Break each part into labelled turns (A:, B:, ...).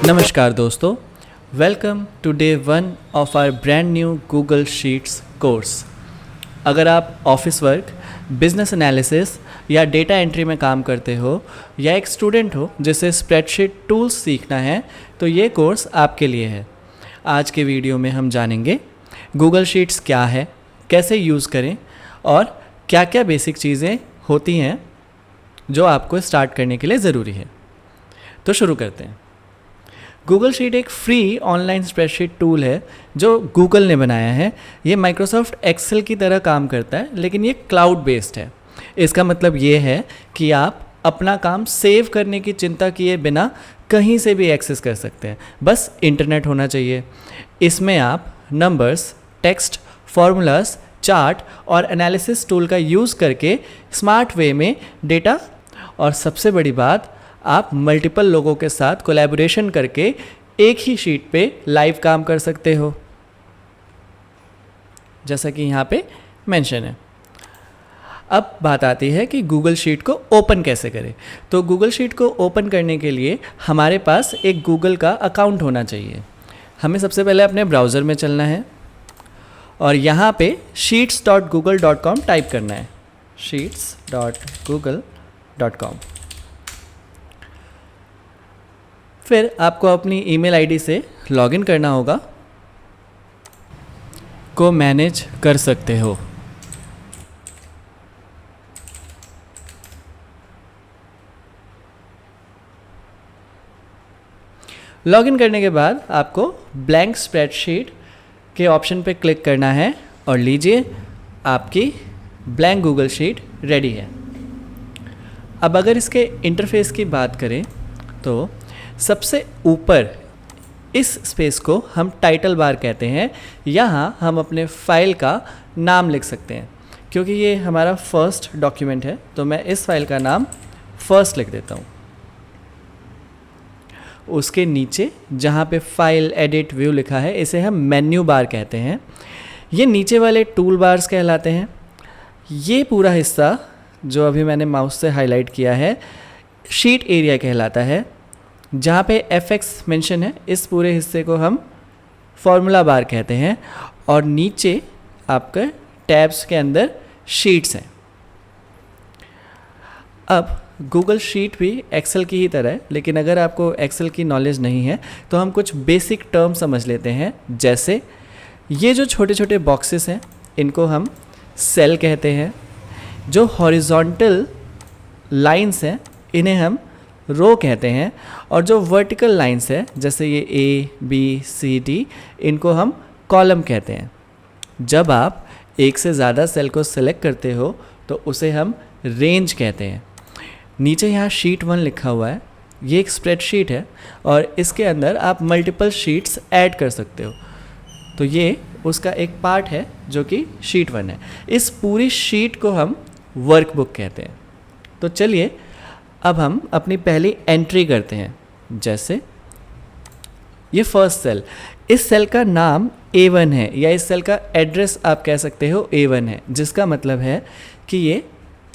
A: नमस्कार दोस्तों, welcome to day 1 of our brand new Google Sheets course. अगर आप ऑफिस वर्क, बिजनेस एनालिसिस या डेटा एंट्री में काम करते हो या एक स्टूडेंट हो जिसे स्प्रेडशीट टूल्स सीखना है तो ये कोर्स आपके लिए है। आज के वीडियो में हम जानेंगे गूगल शीट्स क्या है, कैसे यूज़ करें और क्या क्या बेसिक चीज़ें होती हैं जो आपको स्टार्ट करने के लिए ज़रूरी है। तो शुरू करते हैं। गूगल शीट एक फ्री ऑनलाइन स्प्रेडशीट टूल है जो गूगल ने बनाया है। ये माइक्रोसॉफ्ट एक्सेल की तरह काम करता है, लेकिन ये क्लाउड बेस्ड है। इसका मतलब ये है कि आप अपना काम सेव करने की चिंता किए बिना कहीं से भी एक्सेस कर सकते हैं, बस इंटरनेट होना चाहिए। इसमें आप नंबर्स, टेक्स्ट, फॉर्मूलाज, चार्ट और एनालिसिस टूल का यूज़ करके स्मार्ट वे में डेटा और सबसे बड़ी बात, आप मल्टीपल लोगों के साथ कोलैबोरेशन करके एक ही शीट पे लाइव काम कर सकते हो, जैसा कि यहाँ पे मेंशन है। अब बात आती है कि गूगल शीट को ओपन कैसे करें। तो गूगल शीट को ओपन करने के लिए हमारे पास एक गूगल का अकाउंट होना चाहिए। हमें सबसे पहले अपने ब्राउज़र में चलना है और यहाँ पे sheets.google.com टाइप करना है, sheets.google.com। फिर आपको अपनी ईमेल आईडी से लॉगिन करना होगा, को मैनेज कर सकते हो। लॉगिन करने के बाद आपको ब्लैंक स्प्रेडशीट के ऑप्शन पे क्लिक करना है और लीजिए, आपकी ब्लैंक गूगल शीट रेडी है। अब अगर इसके इंटरफेस की बात करें तो सबसे ऊपर इस स्पेस को हम टाइटल बार कहते हैं। यहाँ हम अपने फाइल का नाम लिख सकते हैं। क्योंकि ये हमारा फर्स्ट डॉक्यूमेंट है तो मैं इस फाइल का नाम फर्स्ट लिख देता हूँ। उसके नीचे जहाँ पे फाइल, एडिट, व्यू लिखा है, इसे हम मेन्यू बार कहते हैं। ये नीचे वाले टूल बार्स कहलाते हैं। ये पूरा हिस्सा जो अभी मैंने माउस से हाईलाइट किया है, शीट एरिया कहलाता है। जहाँ पे FX मेंशन है, इस पूरे हिस्से को हम फॉर्मूला बार कहते हैं। और नीचे आपके टैब्स के अंदर शीट्स हैं। अब गूगल शीट भी एक्सेल की ही तरह है, लेकिन अगर आपको एक्सेल की नॉलेज नहीं है तो हम कुछ बेसिक टर्म समझ लेते हैं। जैसे ये जो छोटे छोटे बॉक्सेस हैं, इनको हम सेल कहते हैं। जो हॉरिजॉन्टल लाइंस हैं, इन्हें हम रो कहते हैं। और जो वर्टिकल लाइंस है, जैसे ये A, B, C, D, इनको हम कॉलम कहते हैं। जब आप एक से ज़्यादा सेल को सिलेक्ट करते हो तो उसे हम रेंज कहते हैं। नीचे यहाँ शीट 1 लिखा हुआ है। ये एक स्प्रेडशीट है और इसके अंदर आप मल्टीपल शीट्स ऐड कर सकते हो। तो ये उसका एक पार्ट है जो कि शीट 1 है। इस पूरी शीट को हम वर्कबुक कहते हैं। तो चलिए अब हम अपनी पहली एंट्री करते हैं। जैसे ये फर्स्ट सेल, इस सेल का नाम A1 है या इस सेल का एड्रेस आप कह सकते हो A1 है, जिसका मतलब है कि ये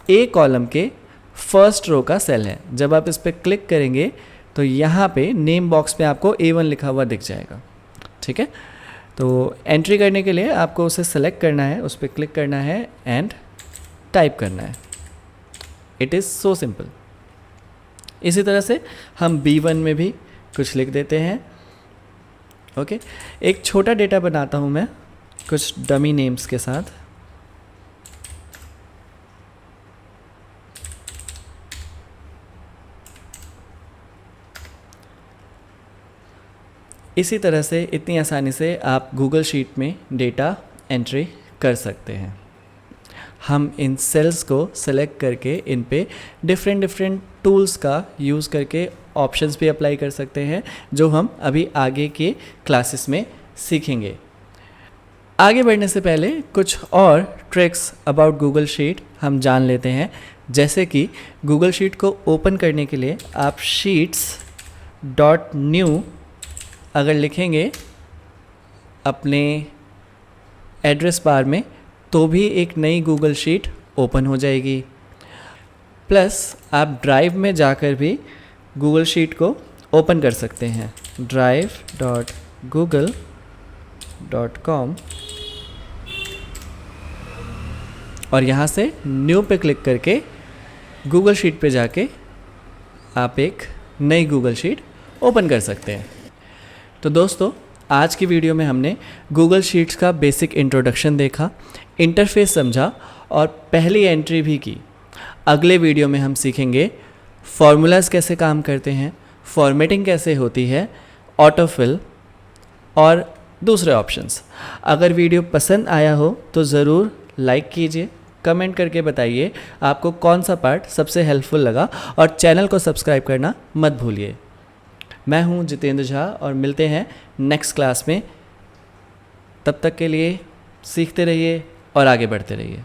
A: A कॉलम के फर्स्ट रो का सेल है। जब आप इस पर क्लिक करेंगे तो यहाँ पे नेम बॉक्स में आपको A1 लिखा हुआ दिख जाएगा। ठीक है, तो एंट्री करने के लिए आपको उसे सेलेक्ट करना है, उस पर क्लिक करना है एंड टाइप करना है। It is so simple. इसी तरह से हम B1 में भी कुछ लिख देते हैं। ओके, एक छोटा डेटा बनाता हूँ मैं कुछ डमी नेम्स के साथ। इसी तरह से इतनी आसानी से आप गूगल शीट में डेटा एंट्री कर सकते हैं। हम इन सेल्स को सेलेक्ट करके इन पे डिफरेंट टूल्स का यूज़ करके ऑप्शंस भी अप्लाई कर सकते हैं, जो हम अभी आगे के क्लासेस में सीखेंगे। आगे बढ़ने से पहले कुछ और ट्रिक्स अबाउट गूगल शीट हम जान लेते हैं। जैसे कि गूगल शीट को ओपन करने के लिए आप sheets.new अगर लिखेंगे अपने एड्रेस बार में तो भी एक नई गूगल शीट ओपन हो जाएगी। प्लस आप ड्राइव में जाकर भी गूगल शीट को ओपन कर सकते हैं drive.google.com और यहाँ से न्यू पे क्लिक करके गूगल शीट पे जाके आप एक नई गूगल शीट ओपन कर सकते हैं। तो दोस्तों, आज की वीडियो में हमने गूगल शीट्स का बेसिक इंट्रोडक्शन देखा, इंटरफेस समझा और पहली एंट्री भी की। अगले वीडियो में हम सीखेंगे फॉर्मूलाज कैसे काम करते हैं, फॉर्मेटिंग कैसे होती है, ऑटोफिल और दूसरे ऑप्शंस। अगर वीडियो पसंद आया हो तो ज़रूर लाइक कीजिए, कमेंट करके बताइए आपको कौन सा पार्ट सबसे हेल्पफुल लगा और चैनल को सब्सक्राइब करना मत भूलिए। मैं हूं जितेंद्र झा और मिलते हैं नेक्स्ट क्लास में। तब तक के लिए सीखते रहिए और आगे बढ़ते रहिए।